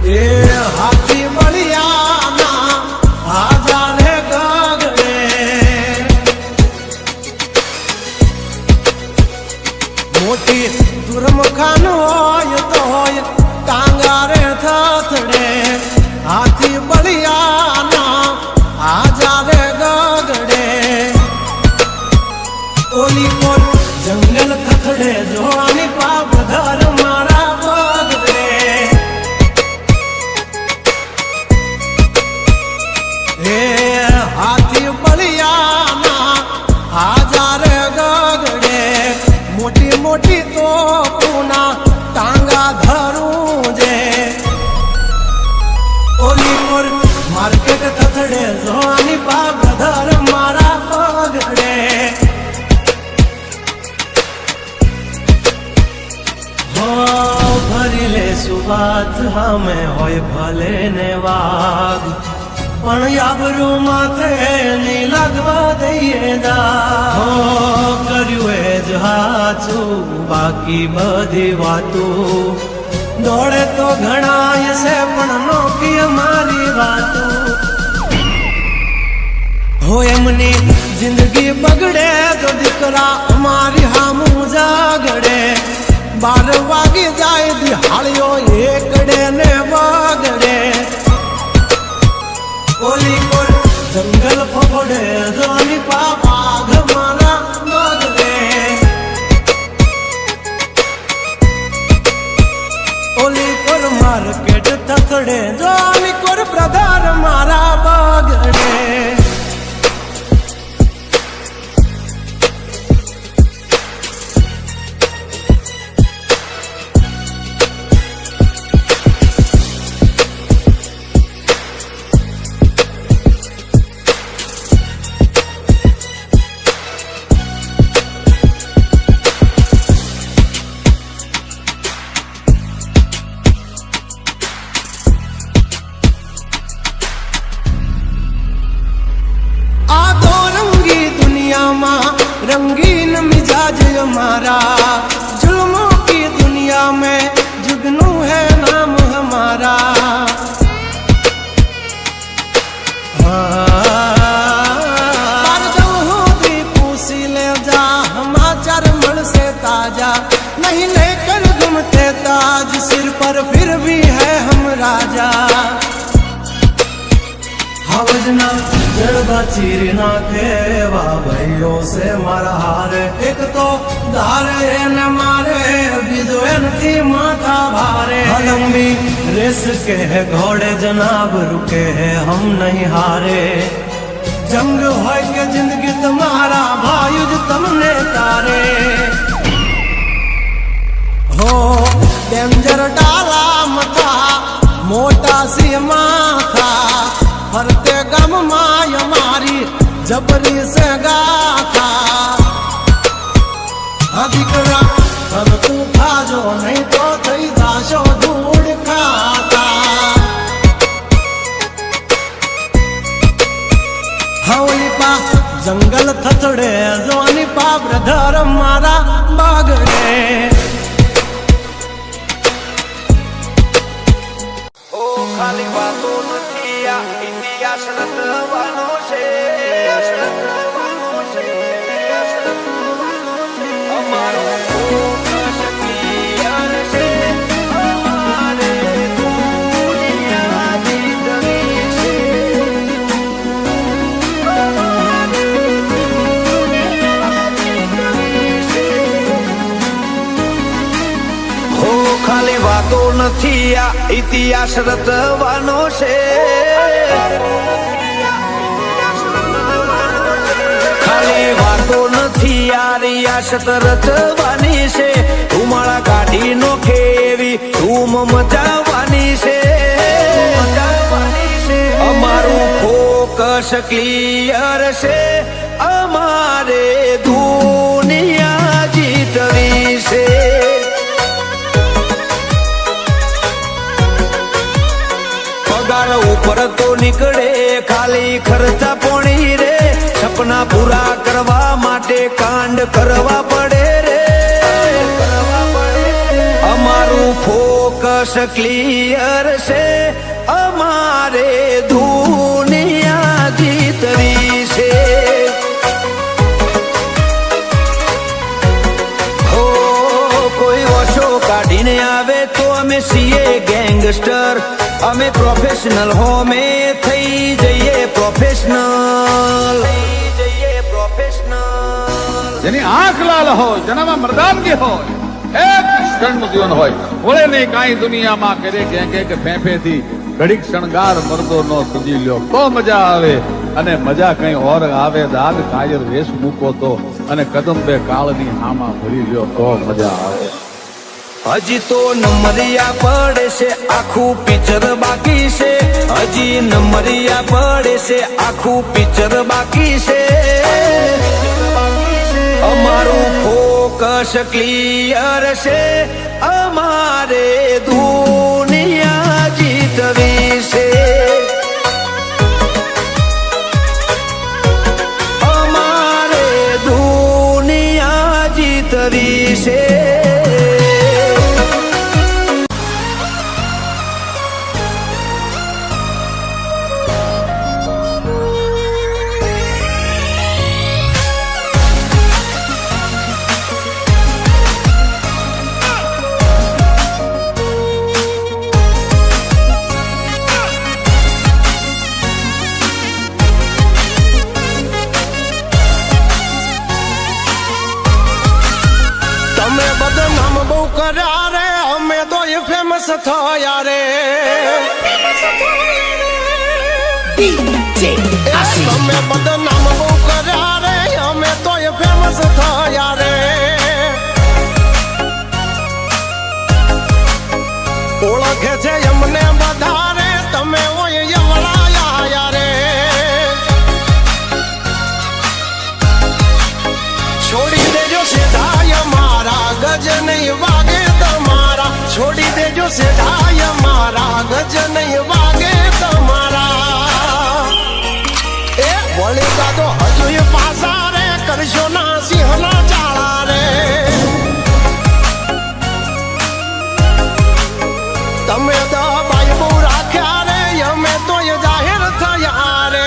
એ હાથી બળિયાના હાજારે ગગડે મોટી દુર્મખાન હોય તો હોય ટાંગારે થથડે હાથી બળિયાના હાજારે ગગડે ઓલી કોર જંગલ થથડે જોવાની પાપ ધર મારા બગડે હે હાથી બળિયાના હાજારે ગગડે મોટી મોટી તોપના ટાંગા ધરું જે ઓલી કોર માર્કેટ થથડે જોવાની પાપ ધર મારા બગડે ભરી લે સુવાત હમે હોય ભલે ને વાગ પણ આબરૂ માથે ની લાગવા દઈએ દા કર્યું એ જ હાચું બાકી બધી વાતો દોડે તો ઘણાય છે પણ નોકી મારી વાતો હો એમની જિંદગી બગડે તો દીકરા અમારી હામું જાગડે 12 વાગી જાય દિહાળીઓ એકડે ને વાગડે ઓલી કોર જંગલ ફફડે જોની પાપાઘ મારા બગડે ઓલી કોર માર્કેટ થથડે જોની કોર બ્રધર મારા બગડે रंगीन मिजाज हमारा जुल्मों की दुनिया में जुगनू है नाम हमारा पूसी ले जा हमाचार मल से ताजा नहीं लेकर घूमते ताज सिर पर फिर भी है हम राजा हवजना जड़बा चीर नाखे वाह भाइयों से मारा हारे एक तो धारे न मारे बीजो थी माथा भारे लंबी रेस के है घोड़े जनाब रुके है हम नहीं हारे जंग हो के जिंदगी तुम्हारा भायुज तुमने तारे हो डेंजर डाला मथा मोटा सी माथा फरते गम माय मारी जबरी से गाथा अधिकरा तब तू खाजो नहीं तो थई दाशो धूड़ खाता हवली पा जंगल थथड़े जोनी पा ब्रधर मारा बागड़े ओ खाली बातों इतिहास रचવાનો છે અમારો ફોકસ ક્લિયર છે અમારે દુનિયા જીતવી છે અમારે દુનિયા જીતવી છે હો ખાલી વાતો નથી આ ઇતિહાસ રચવાનો છે ખાલી વાતો નથી આ રિયાસત રચવાની છે ધુમાડા કાઢી નોખે એવી ધૂમ મચાવવાની છે અમારું ફોકસ ક્લિયર છે અમારે દુનિયા જીતવી છે પગાર ઉપર તો નીકળે ખાલી ખર્ચા પોણી રે સપના પૂરા કરવા માટે કાંડ કરવા પડે રે અમારું ફોકસ ફોકસ ક્લિયર છે અમારે દુનિયા જીતવી છે હો કોઈ ઓછો કાઢીને આવે તો અમે છીએ ગેંગસ્ટર અમે પ્રોફેશનલ હોમે થઈ જઈએ પ્રોફેશનલ જેની આંખ લાલ હોય જેનામાં મર્દાનગી હોય એક ક્ષણ જીવન હોય વળે નહીં કાંઈ દુનિયામાં કરે કે ફેંફેથી ઘડીક શણગાર મરદો નો સજી લ્યો તો મજા આવે અને મજા કઈ ઓર આવે દાગ કાયર વેશ મૂકો તો અને કદમ બે કાળની હામાં ભરી લ્યો તો મજા આવે હજી તો નંબરિયા પડે છે આખું પિક્ચર બાકી છે હજી નંબરિયા પડે છે આખું પિક્ચર બાકી છે અમારું ફોકસ ક્લિયર છે અમારે દુનિયા જીતવી છે અમારે દુનિયા જીતવી છે કર્યા રે અમે તો એ ફેમસ થયા રે તમે બદનામ બહુ કર્યા રે અમે તો એ ફેમસ થયા રે ઓળખે છે એમને વધારે તમે ઓય એવડાયા રે છોડી દેજો સીધાય મારા ગજ નહીં વાગે તમારા છોડી દેજો સીધાય મારા ગજ નહીં વાગે તમારા એ વળી કાદો હજુ પાસા રે કરશો ના સિંહના ચાળા રે તમે દબાઈ બહુ રાખ્યા રે અમે તો એ જાહેર થયા રે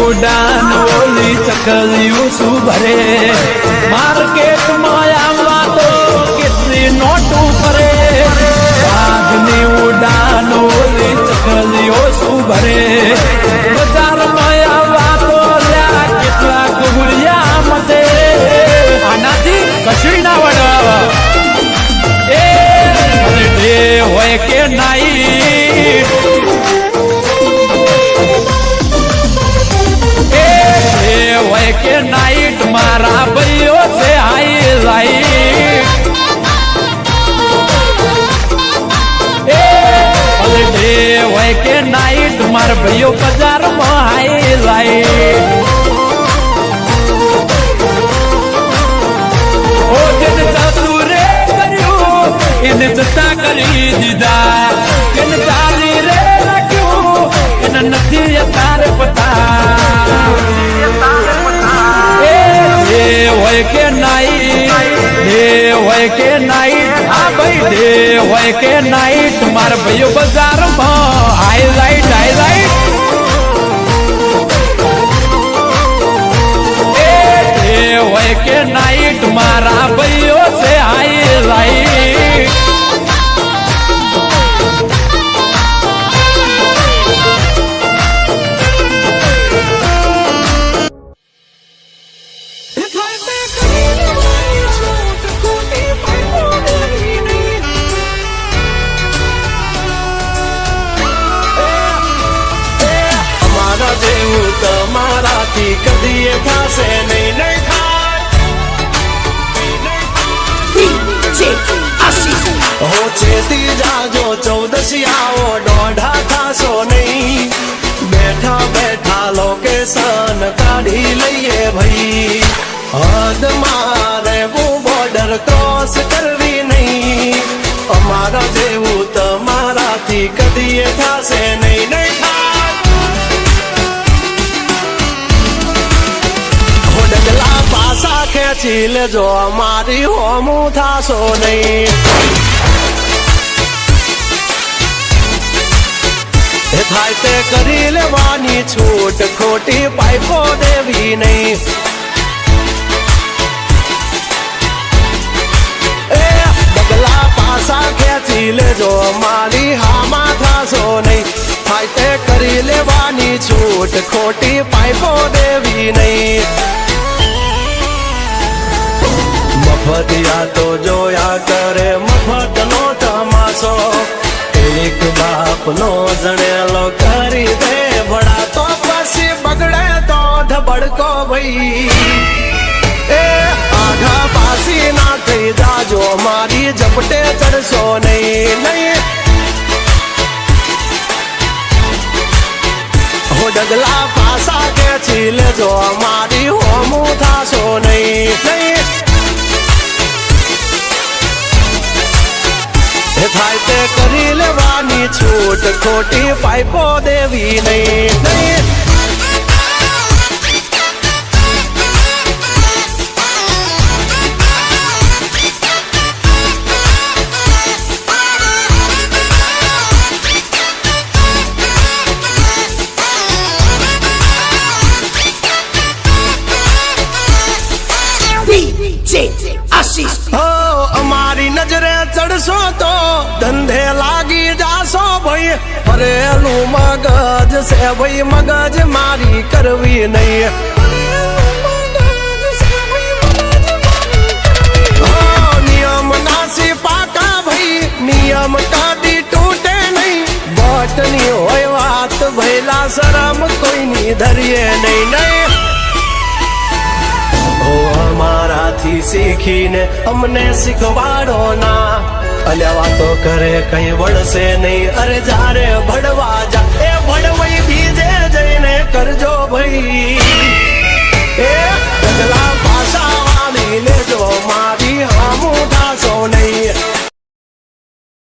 ઉડાન ઓલી ચકલીઓ શું ભરે માર્કેટમાં આવવા તો કેટલી નોટું ભરે વાઘની ઉડાન ઓલી ચકલીઓ શું ભરે બજારમાં આવવા તો લ્યા કેટલા કુગડિયા મતે આનાથી કશું ના વડ એ ડે હોય કે નાઈ હોય કે નાઈટ મારા ભાઈઓ છે હાઈ લાઈટ ડે હોય કે નાઈટ મારા ભાઈઓ બજારમાં હાઈ લાઈટ ઓ જેને જાદુ રે કર્યું એને જતા કરી દીધા એને ચાલી રે રાખ્યું એને નથી અત્યારે પતા હોય કે નાઈટ ડે હોય કે નાઈટ હા ભાઈ ડે હોય કે નાઈટ મારા ભાઈઓ બજારમાં હાઈલાઈટ હાઈલાઈટ ડે હોય કે નાઈટ મારા ભાઈઓ છે હાઈલાઈટ મારાથી કદી એ થશે નહીં નહીં થાય હો ચેતી જાજો ચૌદસિયાઓ દોઢા થાશો નહીં બેઠા બેઠા લોકેશન કાઢી લઈએ ભાઈ હદ મારે બોર્ડર ક્રોસ કરવી નહીં અમારા જેવું તમારાથી કદી એ થશે નહીં નહીં થાય હો ડગલા પાસા ખેંચી લેજો અમારી હોમું થાશો નહીં એ થાય તે કરી લેવાની છૂટ ખોટી પાઇપો દેવી નહીં એ ડગલા પાસા ખેંચી લેજો મારી હામાં થાશો નહીં થાય તે કરી લેવાની છૂટ ખોટી પાઇપો દેવી નહીં મફતિયા તો જોયા કરે મફતનો તમાશો એક બાપનો જણેલો કરી દે ભડા તો પછી બગડે તો ધબડકો ભાઈ એ આઘા પાસી ના થઈ જાજો મારી ઝપટે ચડશો નહીં નહીં હો ડગલા પાસા ખેંચી લેજો મારી હોમું થાશો નહીં નહીં થાય તે કરી લેવાની છૂટ ખોટી પાઇપો દેવી નહીં નહીં હો અમારી નજરે ચડશો તો ધંધે લાગી જાશો ભાઈ ફરેલું મગજ છે ભાઈ મગજ મારી કરવી નહીં નિયમ નાસી પાકા ભાઈ નિયમ કદી તૂટે નહીં બટની હોય વાત ભૈલા શરમ કોઈની ધરીએ નહીં નહીં અમારાથી શીખીને અમને શીખવાડો ના અલ્યા વાતો કરે કઈ વળશે નહીં અરે જારે ભડવા જા એ ભડવાઈ બીજે જઈને કરજો ભાઈ